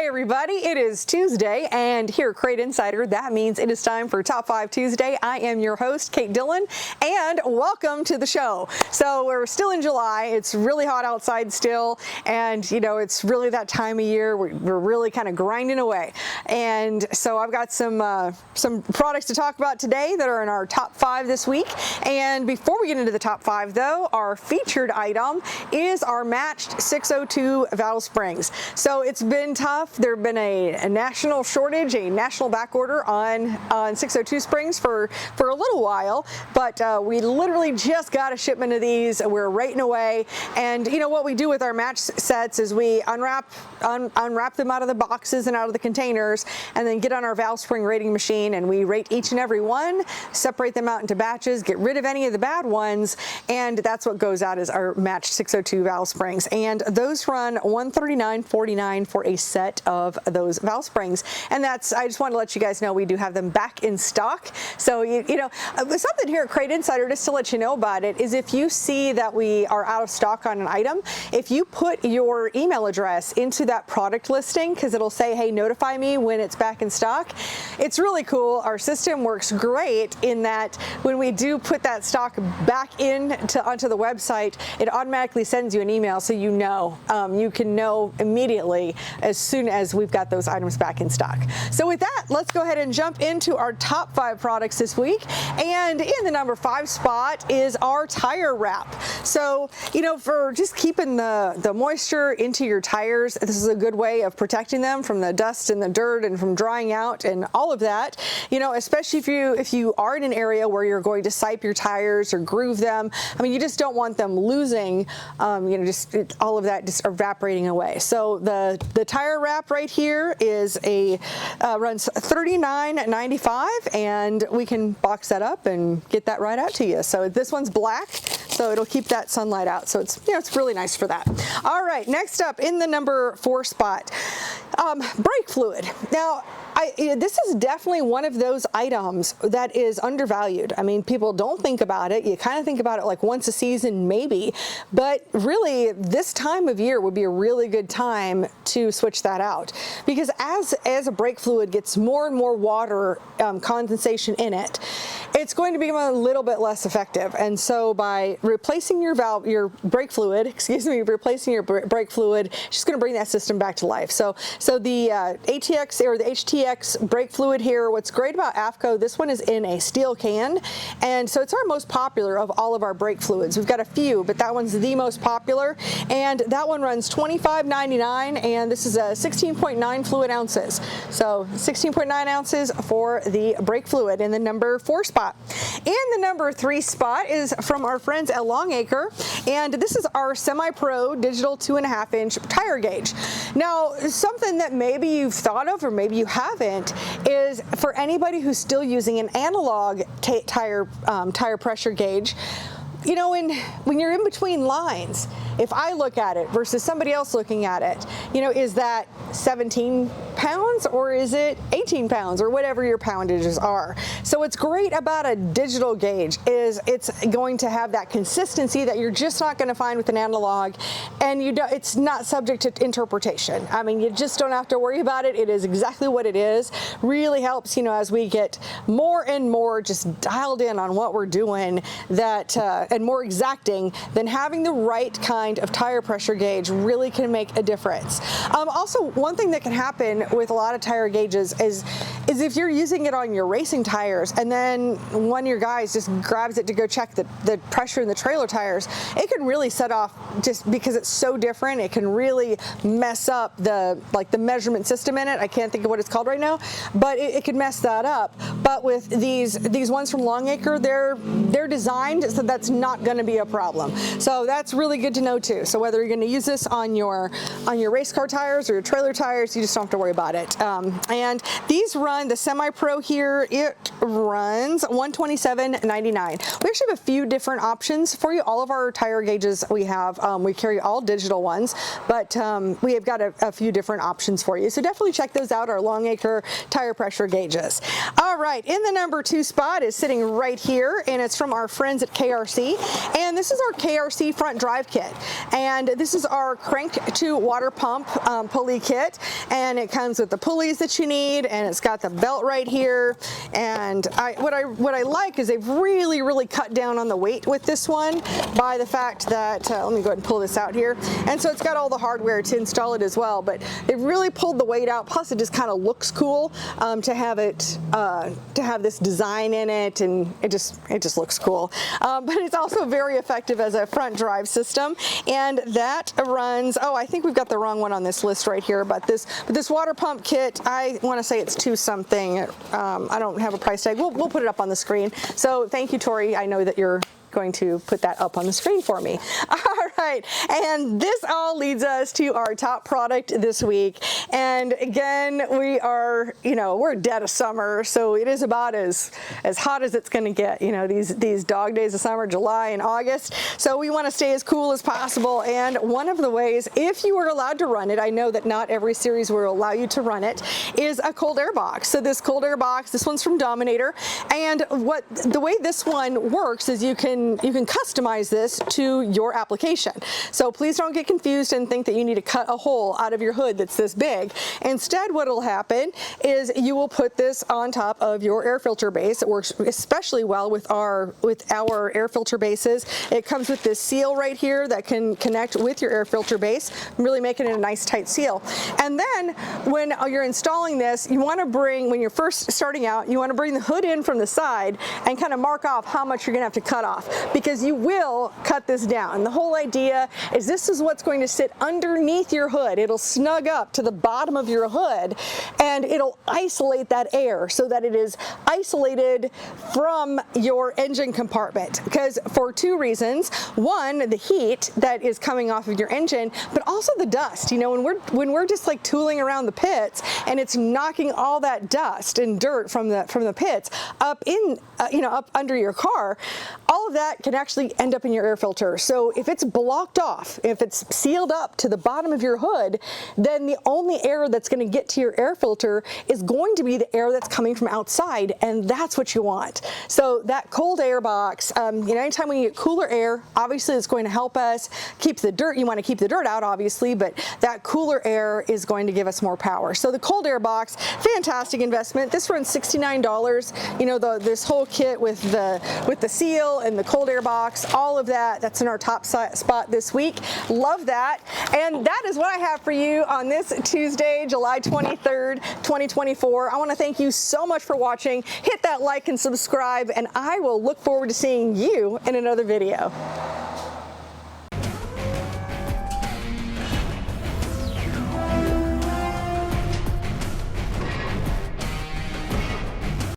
Hey everybody, it is Tuesday, and here at Crate Insider, that means it is time for Top 5 Tuesday. I am your host, Kate Dillon, and welcome to the show. So we're still in July. It's really hot outside still, and you know, it's really that time of year. We're really kind of grinding away. And so I've got some products to talk about today that are in our top 5 this week. And before we get into the top 5 though, our featured item is our matched 602 valve springs. So it's been tough. There have been a national shortage, a national back order on 602 springs for a little while, but we literally just got a shipment of these. We're rating away, and you know what we do with our match sets is we unwrap them out of the boxes and out of the containers, and then get on our valve spring rating machine, and we rate each and every one, separate them out into batches, get rid of any of the bad ones, and that's what goes out as our matched 602 valve springs. And those run $139.49 for a set of those valve springs. And that's, I just want to let you guys know we do have them back in stock. So you know, something here at Crate Insider, just to let you know about it, is if you see that we are out of stock on an item, if you put your email address into that product listing, because it'll say, hey, notify me when it's back in stock, it's really cool. Our system works great in that when we do put that stock back onto the website, it automatically sends you an email, so you know, you can know immediately as soon as we've got those items back in stock. So with that, let's go ahead and jump into our top 5 products this week. And in the number 5 spot is our tire wrap. So, you know, for just keeping the moisture into your tires, this is a good way of protecting them from the dust and the dirt and from drying out and all of that. You know, especially if you are in an area where you're going to sipe your tires or groove them. I mean, you just don't want them losing, you know, just all of that just evaporating away. So the tire wrap right here is runs $39.95, and we can box that up and get that right out to you. So this one's black, so it'll keep that sunlight out. So it's, you know, it's really nice for that. All right, next up in the number 4 spot, brake fluid. Now, this is definitely one of those items that is undervalued. I mean, people don't think about it. You kind of think about it like once a season, maybe, but really this time of year would be a really good time to switch that out, because as a brake fluid gets more and more water condensation in it, it's going to become a little bit less effective. And so by replacing your brake fluid, replacing your brake fluid, it's just going to bring that system back to life. So the ATX or the HTX brake fluid here, what's great about AFCO, this one is in a steel can, and so it's our most popular of all of our brake fluids. We've got a few, but that one's the most popular, and that one runs $25.99, and this is a 16.9 fluid ounces. So 16.9 ounces for the brake fluid in the number 4 spot. In the number 3 spot is from our friends at Longacre, and this is our semi-pro digital 2.5-inch tire gauge. Now, something that maybe you've thought of or maybe you haven't is for anybody who's still using an analog tire pressure gauge. You know, when you're in between lines, if I look at it versus somebody else looking at it, you know, is that 17 pounds or is it 18 pounds or whatever your poundages are? So what's great about a digital gauge is it's going to have that consistency that you're just not going to find with an analog, and it's not subject to interpretation. I mean, you just don't have to worry about it. It is exactly what it is. Really helps, you know, as we get more and more just dialed in on what we're doing, that and more exacting, then having the right kind of tire pressure gauge really can make a difference. Also, one thing that can happen with a lot of tire gauges is if you're using it on your racing tires and then one of your guys just grabs it to go check the pressure in the trailer tires, it can really set off, just because it's so different, it can really mess up the measurement system in it. I can't think of what it's called right now, but it can mess that up. But with these ones from Longacre, they're designed so that's not going to be a problem. So that's really good to know too. So whether you're going to use this on your race car tires or your trailer tires, you just don't have to worry about it. And these run one, the Semi-Pro here, it runs $127.99. We actually have a few different options for you. All of our tire gauges we have, we carry all digital ones, but we have got a few different options for you. So definitely check those out, our Longacre tire pressure gauges. All right, in the number 2 spot is sitting right here, and it's from our friends at KRC. And this is our KRC front drive kit. And this is our crank to water pump pulley kit. And it comes with the pulleys that you need, and it's got the belt right here. And what I like is they've really cut down on the weight with this one by the fact that, let me go ahead and pull this out here. And so it's got all the hardware to install it as well, but they've really pulled the weight out. Plus it just kind of looks cool to have it, to have this design in it, and it just looks cool. But it's also very effective as a front drive system, and that runs, oh, I think we've got the wrong one on this list right here, but this water pump kit, I want to say it's $2 something. I don't have a price tag. We'll put it up on the screen. So thank you, Tori. I know that you're going to put that up on the screen for me. All right, and this all leads us to our top product this week. And again, we are, we're dead of summer, so it is about as hot as it's going to get, these dog days of summer, July and August. So we want to stay as cool as possible, and one of the ways, if you are allowed to run it, I know that not every series will allow you to run it, is a cold air box. So this cold air box, this one's from Dominator, and the way this one works is you can customize this to your application. So please don't get confused and think that you need to cut a hole out of your hood that's this big. Instead, what will happen is you will put this on top of your air filter base. It works especially well with our air filter bases. It comes with this seal right here that can connect with your air filter base, really making it a nice tight seal. And then when you're installing this, you want to bring, when you're first starting out, you want to bring the hood in from the side and kind of mark off how much you're going to have to cut off, because you will cut this down. The whole idea is this is what's going to sit underneath your hood. It'll snug up to the bottom of your hood, and it'll isolate that air so that it is isolated from your engine compartment. Because for 2 reasons. One, the heat that is coming off of your engine, but also the dust. When we're just like tooling around the pits and it's knocking all that dust and dirt from the pits up up under your car, all of that can actually end up in your air filter. So if it's blocked off, if it's sealed up to the bottom of your hood, then the only air that's going to get to your air filter is going to be the air that's coming from outside, and that's what you want. So that cold air box, anytime we get cooler air, obviously it's going to help us keep the dirt. You want to keep the dirt out, obviously, but that cooler air is going to give us more power. So the cold air box, fantastic investment. This runs $69. This whole kit with the seal and the cold air box, all of that's in our top spot this week. Love that. And that is what I have for you on this Tuesday, July 23rd, 2024. I want to thank you so much for watching. Hit that like and subscribe, and I will look forward to seeing you in another video.